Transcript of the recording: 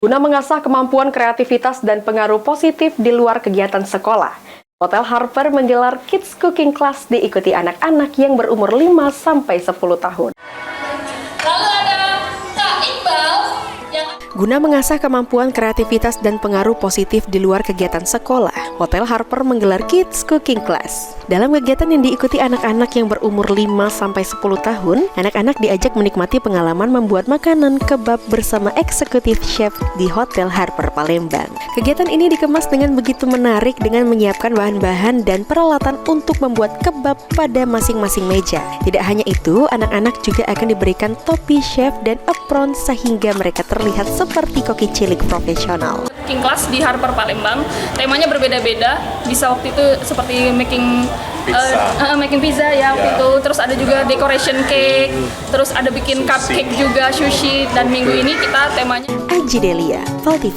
Guna mengasah kemampuan kreativitas dan pengaruh positif di luar kegiatan sekolah, Hotel Harper menggelar Kids Cooking Class diikuti anak-anak yang berumur 5-10 tahun. Lalu ada Kak Iqbal yang Guna mengasah kemampuan kreativitas dan pengaruh positif di luar kegiatan sekolah, Hotel Harper menggelar Kids Cooking Class. Dalam kegiatan yang diikuti anak-anak yang berumur 5-10 tahun, anak-anak diajak menikmati pengalaman membuat makanan kebab bersama eksekutif chef di Hotel Harper Palembang. Kegiatan ini dikemas dengan begitu menarik dengan menyiapkan bahan-bahan dan peralatan untuk membuat kebab pada masing-masing meja. Tidak hanya itu, anak-anak juga akan diberikan topi chef dan apron sehingga mereka terlihat seperti koki cilik profesional. cooking class di Harper Palembang, temanya berbeda-beda. Bisa waktu itu seperti making pizza ya waktu itu. Terus ada juga decoration cake, terus ada bikin cupcake juga, sushi. Dan minggu ini kita temanya Aji Delia, Val TV.